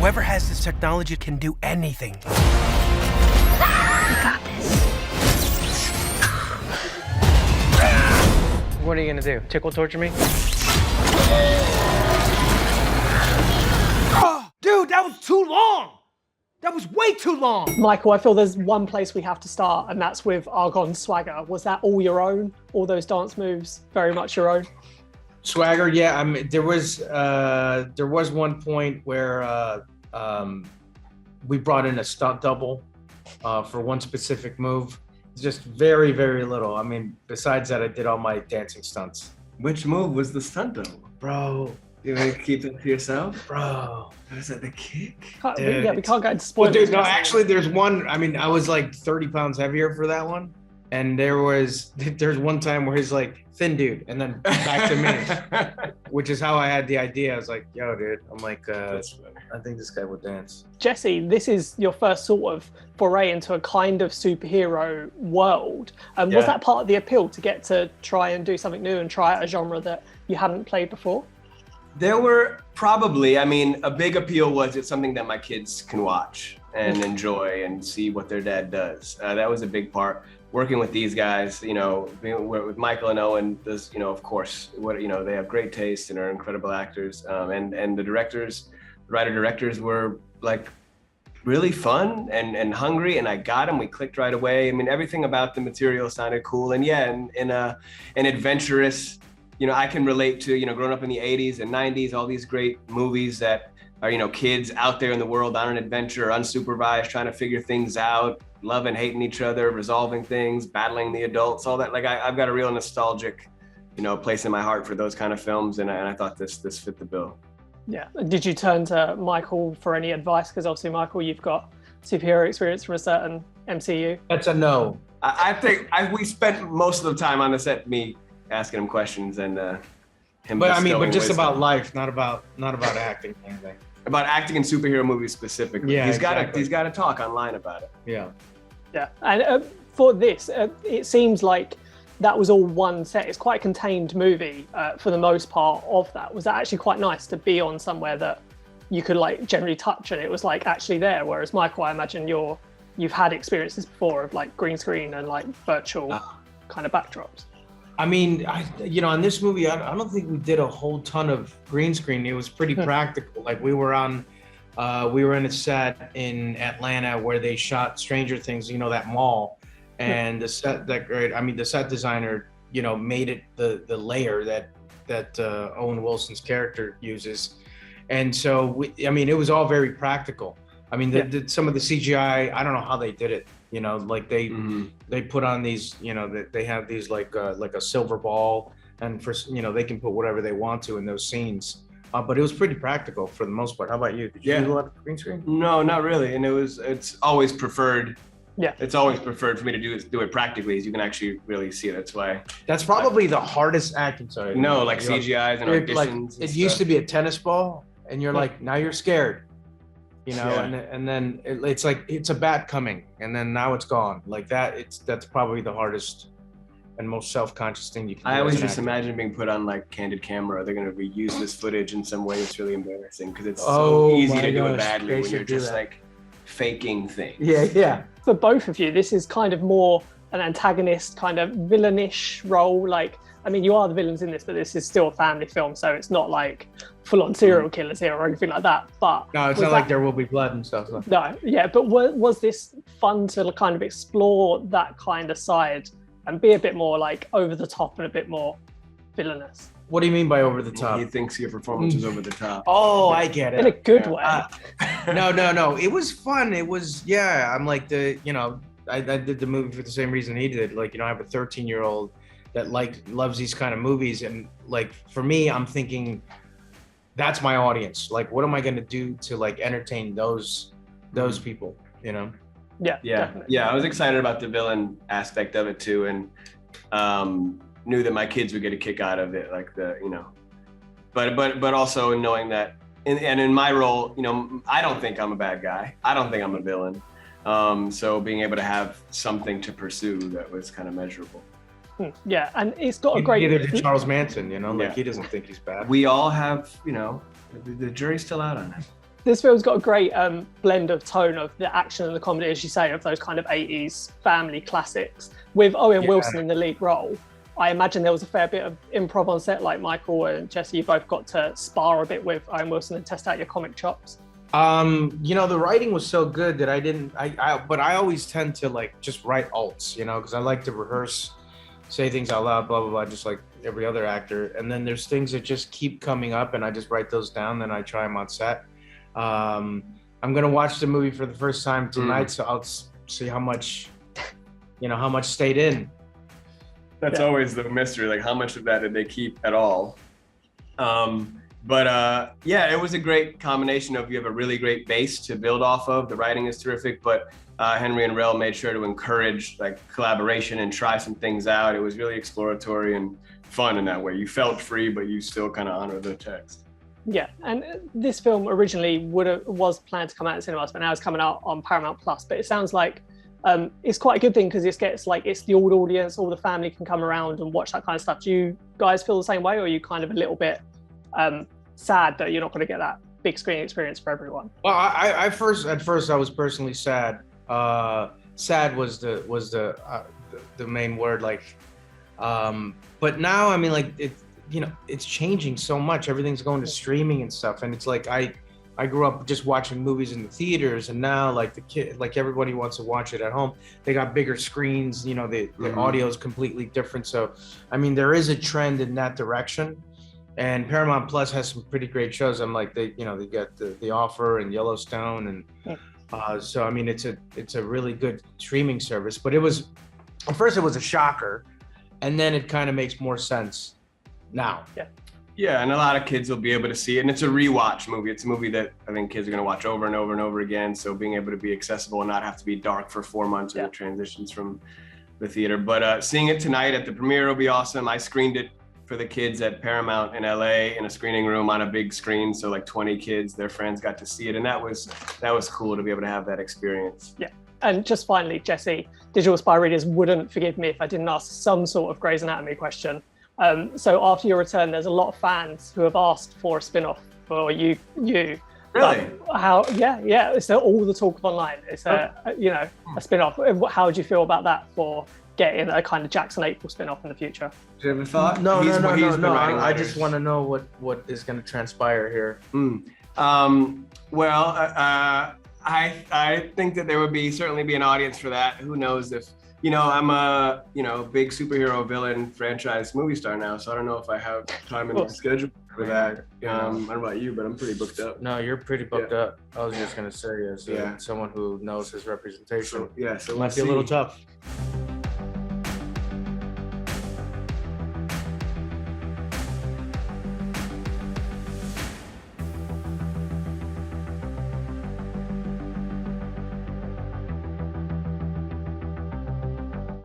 Whoever has this technology can do anything. We got this. What are you gonna do? Tickle torture me? Oh, dude, that was too long! That was way too long! Michael, I feel there's one place we have to start, and that's with Argon Swagger. Was that all your own? All those dance moves, very much your own? Swagger, yeah. I mean, there was one point where we brought in a stunt double for one specific move. It's just very, very little. I mean, besides that, I did all my dancing stunts. Which move was the stunt double? Bro. You want to keep it to yourself? Bro. Was that the kick? Yeah, we can't go into spoilers. Well, dude, no, actually, there's one. I mean, I was like 30 pounds heavier for that one. And there's one time where he's like, thin dude, and then back to me, which is how I had the idea. I was like, yo, dude, I'm like, I think this guy would dance. Jesse, this is your first sort of foray into a kind of superhero world. Was that part of the appeal, to get to try and do something new and try out a genre that you hadn't played before? There were probably, I mean, a big appeal was it's something that my kids can watch and enjoy and see what their dad does. That was a big part. Working with these guys, you know, with Michael and Owen, you know, of course, they have great taste and are incredible actors. And the writer-directors were like really fun and hungry, and I got them. We clicked right away. I mean, everything about the material sounded cool, and yeah, in an adventurous, you know, I can relate to, you know, growing up in the 80s and 90s, all these great movies that are, you know, kids out there in the world on an adventure, unsupervised, trying to figure things out, loving, hating each other, resolving things, battling the adults, all that. Like I've got a real nostalgic, you know, place in my heart for those kind of films, and I thought this fit the bill. Yeah. Did you turn to Michael for any advice? Because obviously, Michael, you've got superhero experience from a certain MCU. That's a no. I think we spent most of the time on the set, me asking him questions and him. But I mean, but just wisdom. about life, not about acting or anything. About acting in superhero movies specifically. Yeah, he's exactly. got to talk online about it. Yeah. Yeah. And for this, it seems like that was all one set. It's quite a contained movie for the most part of that. Was that actually quite nice to be on somewhere that you could like generally touch and it was like actually there? Whereas Michael, I imagine you've had experiences before of like green screen and like virtual kind of backdrops. I mean, on this movie, I don't think we did a whole ton of green screen. It was pretty practical. Like we were in a set in Atlanta where they shot Stranger Things, you know, that mall, and the set designer, you know, made it the layer that Owen Wilson's character uses. And so, it was all very practical. I mean, some of the CGI, I don't know how they did it. You know, like they put on these, you know, they have these like a silver ball, and they can put whatever they want to in those scenes. But it was pretty practical for the most part. How about you? Did you do a lot of green screen? No, not really. And it's always preferred. Yeah. It's always preferred for me to do it practically, as you can actually really see it. That's why. That's probably the hardest acting. Sorry. No, like CGIs and auditions. Like, it used to be a tennis ball, and you're like, now you're scared. You know, and then it's like it's a bat coming, and then now it's gone. Like that, that's probably the hardest and most self-conscious thing you can do. I always just imagine being put on like candid camera. They're gonna reuse this footage in some way. It's really embarrassing because it's so easy to do it badly when you're just like faking things. Yeah. For both of you, this is kind of more an antagonist, kind of villainish role. Like, I mean, you are the villains in this, but this is still a family film, so it's not like full-on serial killers here or anything like that. But no, it's not like There Will Be Blood and stuff. So. No, yeah, but was this fun to kind of explore that kind of side and be a bit more like over the top and a bit more villainous? What do you mean by over the top? He thinks your performance is over the top. Oh, I get it. In a good way. No. It was fun. It was, I'm like I did the movie for the same reason he did. Like, I have a 13-year-old that loves these kind of movies, and like for me, I'm thinking that's my audience. Like, what am I going to do to like entertain those people? You know? Yeah. Definitely. Yeah. I was excited about the villain aspect of it too, and knew that my kids would get a kick out of it, like but also knowing that, in my role, I don't think I'm a bad guy. I don't think I'm a villain. So being able to have something to pursue that was kind of measurable. Yeah, and it's got a great. Either to Charles Manson, like he doesn't think he's bad. We all have, the jury's still out on it. This film's got a great blend of tone of the action and the comedy, as you say, of those kind of 80s family classics. With Owen Wilson in the lead role, I imagine there was a fair bit of improv on set, like Michael and Jesse, you both got to spar a bit with Owen Wilson and test out your comic chops. The writing was so good that but I always tend to like just write alts, because I like to rehearse, say things out loud, blah, blah, blah, just like every other actor. And then there's things that just keep coming up and I just write those down, then I try them on set. I'm going to watch the movie for the first time tonight, so I'll see how much stayed in. That's always the mystery, like how much of that did they keep at all? But it was a great combination of, you have a really great base to build off of, the writing is terrific, but Henry and Rel made sure to encourage like collaboration and try some things out. It was really exploratory and fun in that way. You felt free, but you still kind of honor the text. Yeah, and this film originally was planned to come out in cinemas, but now it's coming out on Paramount Plus. But it sounds like it's quite a good thing because it's the old audience, all the family can come around and watch that kind of stuff. Do you guys feel the same way, or are you kind of a little bit sad that you're not going to get that big screen experience for everyone? Well, at first I was personally sad. Sad was the main word, but now I mean, like it's changing so much. Everything's going to streaming and stuff, and it's like I grew up just watching movies in the theaters, and now like everybody wants to watch it at home. They got bigger screens, the audio is completely different. So I mean, there is a trend in that direction, and Paramount Plus has some pretty great shows. I'm like, they got the Offer and Yellowstone, and so I mean, it's a really good streaming service. But at first it was a shocker, and then it kind of makes more sense now. Yeah, and a lot of kids will be able to see it, and it's a rewatch movie. It's a movie that I think kids are going to watch over and over and over again, so being able to be accessible and not have to be dark for 4 months when it transitions from the theater. But seeing it tonight at the premiere will be awesome. I screened it for the kids at Paramount in LA in a screening room on a big screen, so like 20 kids, their friends got to see it, and that was cool to be able to have that experience. Yeah. And just finally, Jesse, Digital Spy readers wouldn't forgive me if I didn't ask some sort of Grey's Anatomy question. So after your return, there's a lot of fans who have asked for a spin-off for you. Really? How? Yeah. It's all the talk of online. It's a spin-off. How do you feel about that for getting a kind of Jackson April spin-off in the future? Do you have a thought? No. I just want to know what is going to transpire here. I think that there would certainly be an audience for that. Who knows if. I'm a big superhero villain franchise movie star now, so I don't know if I have time in my schedule for that. I don't know about you, but I'm pretty booked up. No, you're pretty booked up. I was just gonna say, as someone who knows his representation, So it might be a little tough.